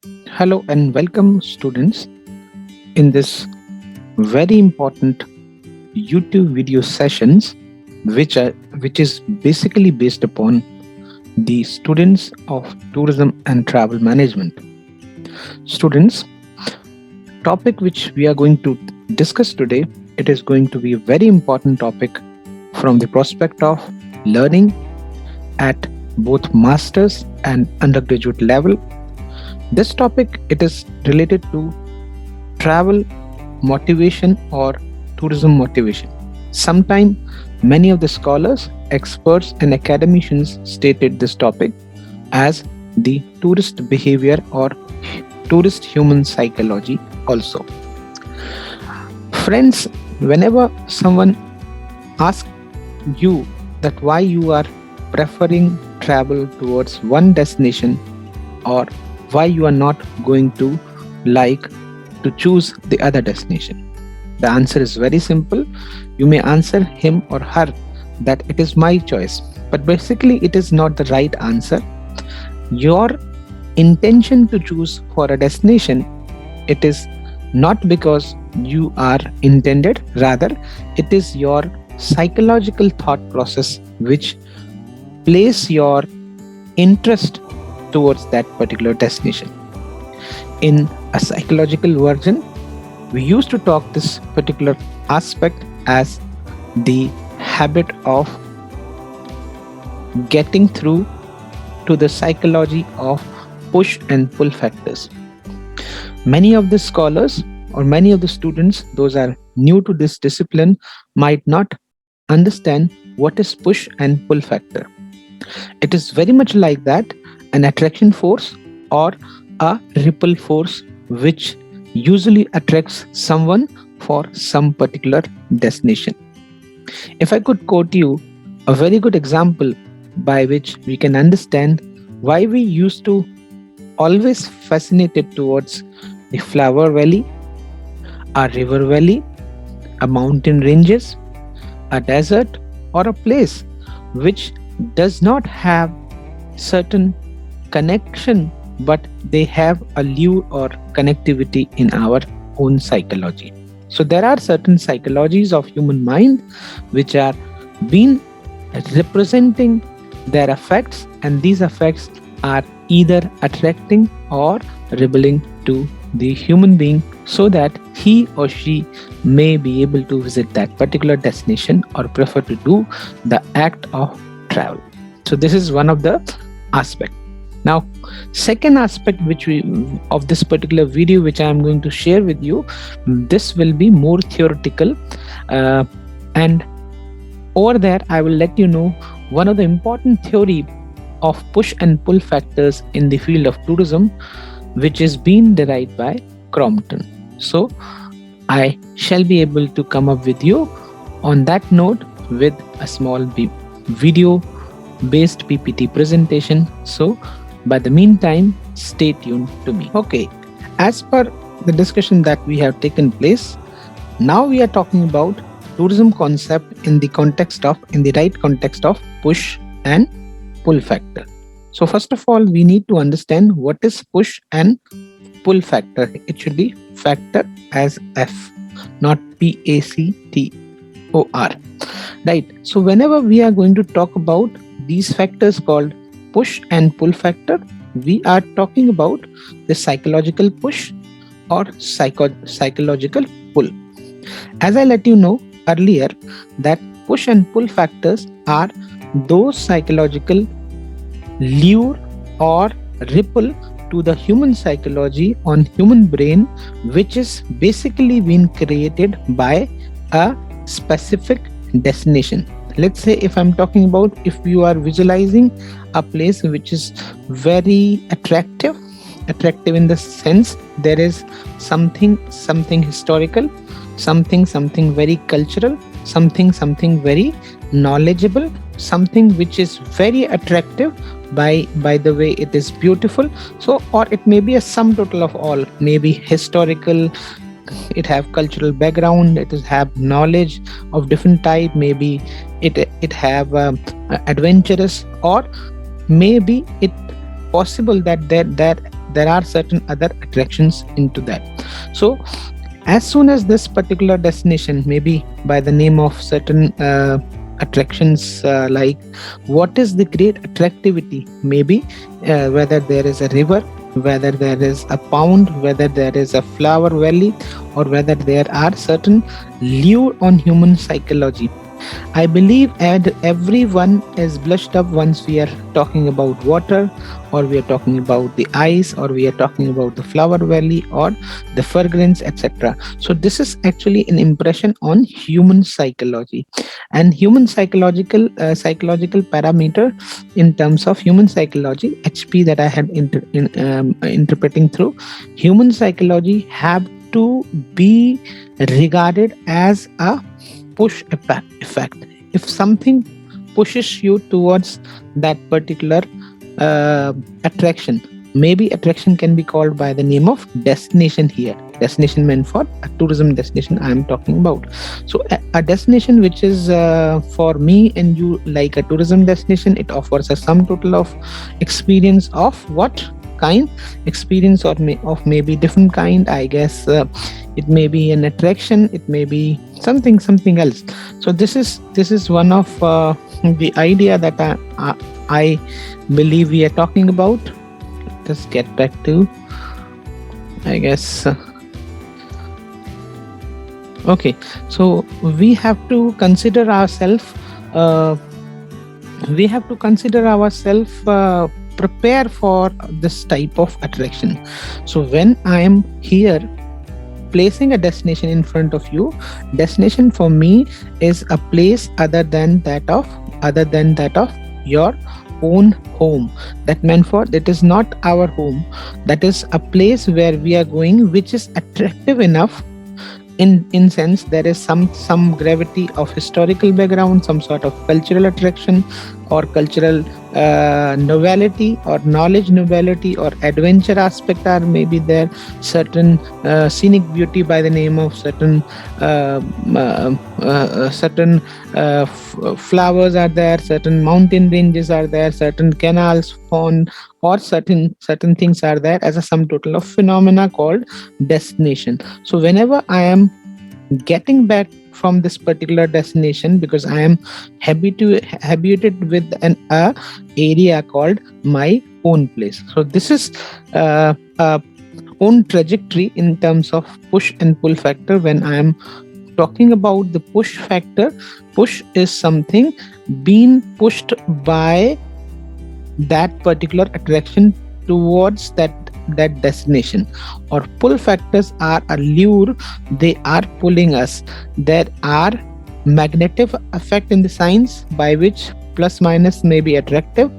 Hello and welcome, students, in this very important YouTube video sessions, which is basically based upon the students of tourism and travel management. Students, topic which we are going to discuss today, it is going to be a very important topic from the prospect of learning at both masters and undergraduate level. This topic it is related to travel motivation or tourism motivation. Sometime many of the scholars, experts, and academicians stated this topic as the tourist behavior or tourist human psychology also. Friends, whenever someone asks you that why you are preferring travel towards one destination or why you are not going to like to choose the other destination, the answer is very simple. You may answer him or her that it is my choice, but basically it is not the right answer. Your intention to choose for a destination, it is not because you are intended, rather it is your psychological thought process which place your interest towards that particular destination. In a psychological version, we used to talk this particular aspect as the habit of getting through to the psychology of push and pull factors. Many of the scholars or many of the students, those are new to this discipline, might not understand what is push and pull factor. It is very much like that an attraction force or a ripple force which usually attracts someone for some particular destination. If I could quote you a very good example by which we can understand why we used to always fascinated towards the flower valley, a river valley, a mountain ranges, a desert, or a place which does not have certain connection, but they have a lure or connectivity in our own psychology. So there are certain psychologies of human mind which are been representing their effects, and these effects are either attracting or rebelling to the human being so that he or she may be able to visit that particular destination or prefer to do the act of travel. So this is one of the aspect. Now, second aspect which we of this particular video which I am going to share with you, this will be more theoretical, and over there I will let you know one of the important theory of push and pull factors in the field of tourism, which is being derived by Crompton. So I shall be able to come up with you on that note with a small video based PPT presentation. So by the meantime, stay tuned to me. Okay, as per the discussion that we have taken place, now we are talking about tourism concept in the right context of push and pull factor. So first of all, we need to understand what is push and pull factor. It should be factor as F, not PACTOR. Right. So whenever we are going to talk about these factors called push and pull factor, we are talking about the psychological push or psychological pull. As I let you know earlier, that push and pull factors are those psychological lure or ripple to the human psychology on human brain, which is basically been created by a specific destination. Let's say if I'm talking about, if you are visualizing a place which is very attractive in the sense there is something historical, something very cultural, something very knowledgeable, something which is very attractive by the way it is beautiful. So, or it may be a sum total of all, maybe historical, it have cultural background, it is have knowledge of different type, maybe it have adventurous, or maybe it possible that there are certain other attractions into that. So as soon as this particular destination, maybe by the name of certain attractions, like what is the great attractivity, maybe whether there is a river, whether there is a pond, whether there is a flower valley, or whether there are certain lure on human psychology. I believe everyone is blushed up once we are talking about water, or we are talking about the ice, or we are talking about the flower valley, or the fragrance, etc. So this is actually an impression on human psychology, and human psychological parameter in terms of human psychology (HP) that I had interpreting through human psychology have to be regarded as a push effect. If something pushes you towards that particular attraction, maybe attraction can be called by the name of destination here. Destination meant for a tourism destination I am talking about. So a destination which is for me and you like a tourism destination, it offers a sum total of experience of what kind experience, or of maybe different kind, I guess. It may be an attraction, it may be something else. So this is one of the idea that I believe we are talking about. Let's get back to, I guess. Okay, so we have to consider ourselves. Prepare for this type of attraction. So when I am here placing a destination in front of you, destination for me is a place other than that of your own home. That meant for that is not our home. That is a place where we are going, which is attractive enough. In sense, there is some gravity of historical background, some sort of cultural attraction, or cultural novelty, or knowledge novelty, or adventure aspect are maybe there. Certain scenic beauty by the name of certain flowers are there, certain mountain ranges are there, certain canals found, or certain things are there as a sum total of phenomena called destination. So whenever I am getting back from this particular destination, because I am habituated with an area called my own place. So this is own trajectory in terms of push and pull factor. When I am talking about the push factor, push is something being pushed by that particular attraction towards that destination, or pull factors are a lure, they are pulling us. There are magnetic effect in the science by which plus minus may be attractive,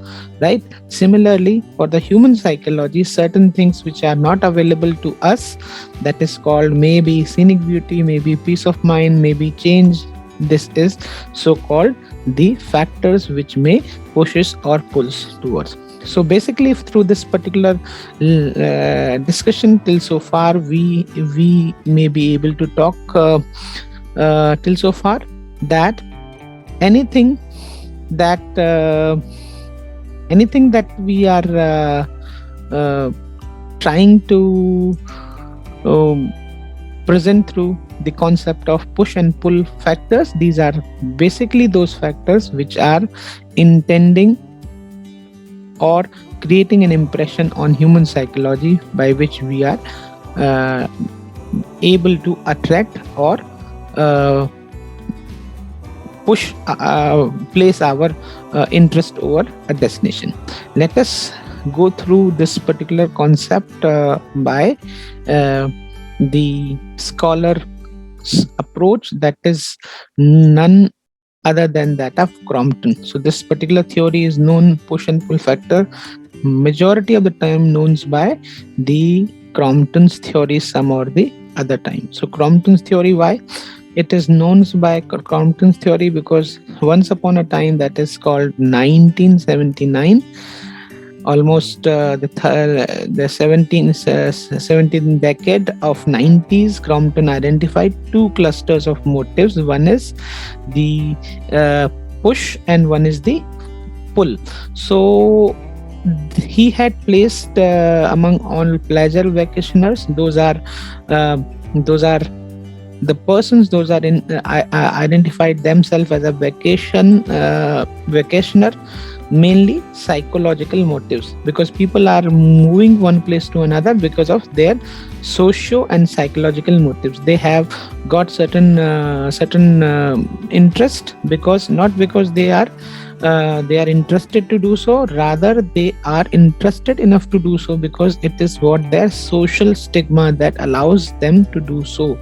right? Similarly, for the human psychology, certain things which are not available to us, that is called maybe scenic beauty, maybe peace of mind, maybe change. This is so called the factors which may pushes or pulls towards. So basically, through this particular discussion till so far, we may be able to talk till so far that anything that we are trying to present through the concept of push and pull factors, these are basically those factors which are intending or creating an impression on human psychology by which we are able to attract or place our interest over a destination. Let us go through this particular concept by the scholar's approach, that is none other than that of Crompton. So this particular theory is known, push and pull factor, majority of the time known by the Crompton's theory some or the other time. So Crompton's theory, why it is known by Crompton's theory? Because once upon a time, that is called 1979, almost the 17th decade of 90s, Crompton identified two clusters of motives. One is the push and one is the pull. So he had placed among all pleasure vacationers. Uh, those are the persons. Those are in identified themselves as a vacationer, mainly psychological motives, because people are moving one place to another because of their socio and psychological motives. They have got certain interest, because not because they are interested to do so, rather they are interested enough to do so because it is what their social stigma that allows them to do so.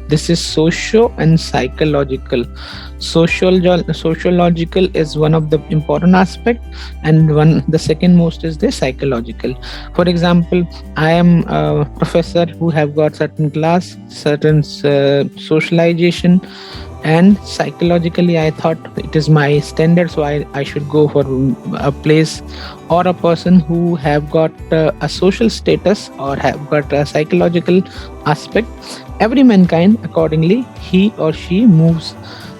This is socio and psychological. Sociological is one of the important aspect, and one the second most is the psychological. For example, I am a professor who have got certain class, certain socialization, and psychologically I thought it is my standard, so I should go for a place or a person who have got a social status or have got a psychological aspect. Every mankind accordingly, he or she moves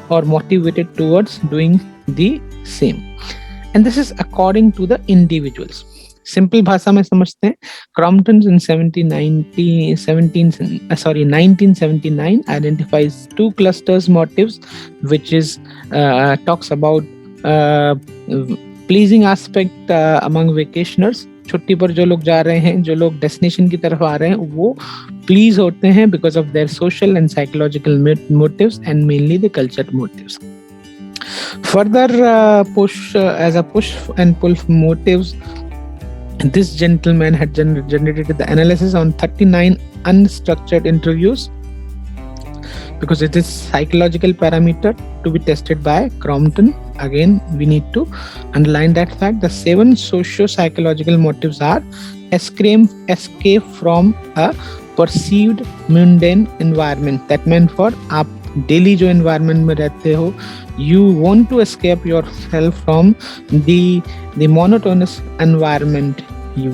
or motivated towards doing the same, and this is according to the individuals. Simple भाषा में समझते हैं. Crompton in 1979 identifies two clusters motives, which is talks about uh, pleasing aspect among vacationers. छुट्टी पर जो लोग जा रहे हैं, जो लोग डेस्टिनेशन की तरफ आ रहे हैं, वो प्लीज होते हैं because of their social and psychological motives and mainly the culture motives. Further, as a push and pull motives, this gentleman had generated the analysis on 39 unstructured interviews, because it is psychological parameter to be tested by Crompton. Again, we need to underline that fact. The 7 socio-psychological motives are escape from a perceived mundane environment. That meant for आप daily जो environment में रहते हो, you want to escape yourself from the monotonous environment.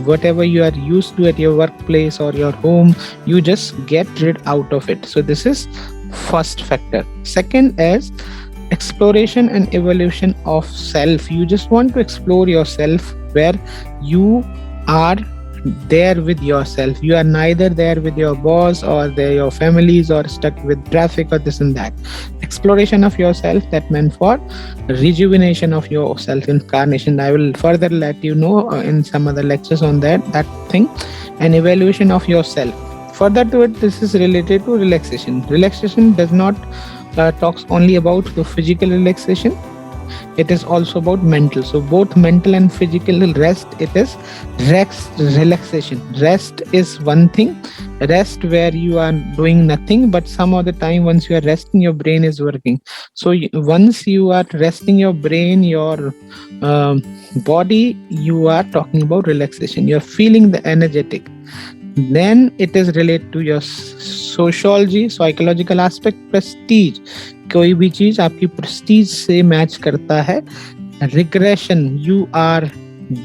Whatever you are used to at your workplace or your home, you just get rid out of it. So this is first factor. Second is exploration and evolution of self. You just want to explore yourself, where you are there with yourself. You are neither there with your boss or your families or stuck with traffic or this and that. Exploration of yourself, that meant for rejuvenation of your self-incarnation. I will further let you know in some other lectures on that thing. And evaluation of yourself. Further to it, this is related to relaxation. Relaxation does not talks only about the physical relaxation. It is also about mental. So both mental and physical rest, it is relaxation. Rest is one thing. Rest where you are doing nothing, but some of the time once you are resting, your brain is working. So once you are resting your brain, your body, you are talking about relaxation. You are feeling the energetic. Then it is related to your sociology, psychological aspect. Prestige, कोई भी चीज आपकी prestige से match करता है. Regression, you are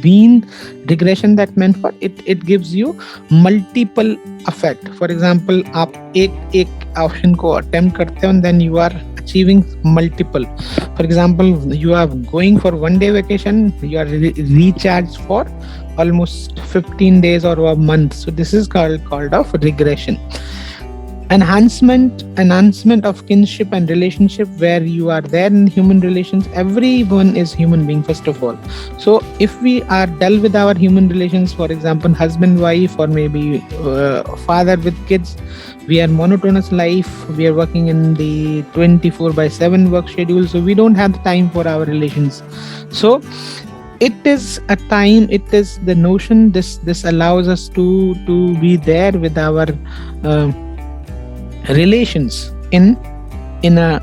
being regression, that meant for it gives you multiple effect. For example, आप एक option को attempt करते हो and then you are achieving multiple. For example, you are going for one day vacation, you are recharged for almost 15 days or a month. So this is called of regression. Enhancement of kinship and relationship, where you are there in human relations. Everyone is human being, first of all. So if we are dull with our human relations, for example, husband wife, or maybe father with kids, we are monotonous life, we are working in the 24/7 work schedule, so we don't have the time for our relations. So it is a time, it is the notion, this allows us to be there with our relations in a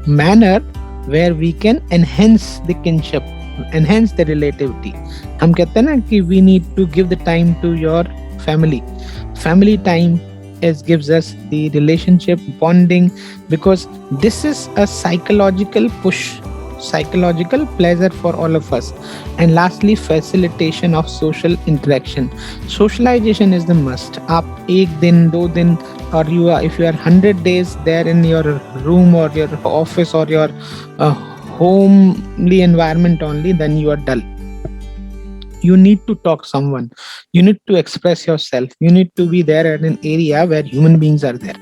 manner where we can enhance the kinship, enhance the relativity. हम कहते हैं ना कि we need to give the time to your family time gives us the relationship bonding, because this is a psychological push, psychological pleasure for all of us. And lastly, facilitation of social interaction. Socialization is the must. आप एक दिन 2 दिन, or if you are 100 days there in your room or your office or your homely environment only, then you are dull. You need to talk someone, you need to express yourself, you need to be there at an area where human beings are there.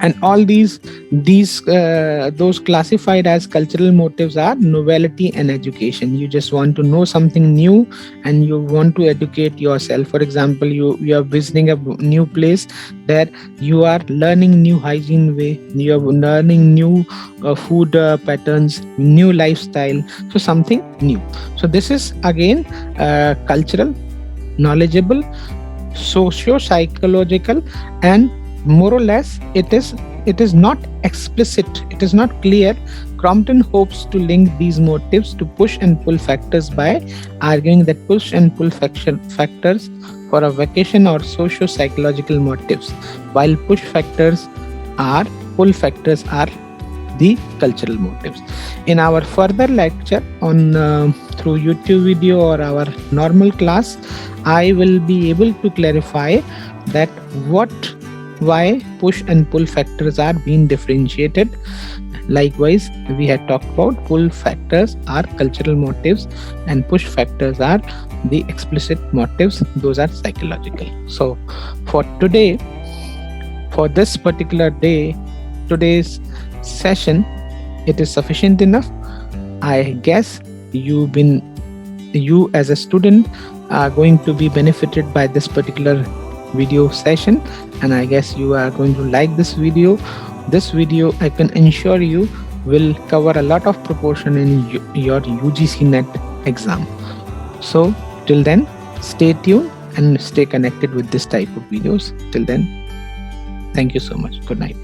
And all these those classified as cultural motives are novelty and education. You just want to know something new and you want to educate yourself. For example, you are visiting a new place, there you are learning new hygiene way, you are learning new food patterns, new lifestyle, so something new. So this is again cultural, knowledgeable, socio psychological, and more or less it is not explicit, it is not clear. Crompton hopes to link these motives to push and pull factors by arguing that push and pull factors for a vacation or socio psychological motives, while pull factors are the cultural motives. In our further lecture on through YouTube video or our normal class, I will be able to clarify that what why push and pull factors are being differentiated. Likewise, we had talked about pull factors are cultural motives and push factors are the explicit motives, those are psychological. So for today, for this particular day, today's session, it is sufficient enough. I guess you as a student are going to be benefited by this particular video session, and I guess you are going to like this video. This video, I can ensure you, will cover a lot of proportion in your UGC NET exam. So till then, stay tuned and stay connected with this type of videos. Till then, thank you so much. Good night.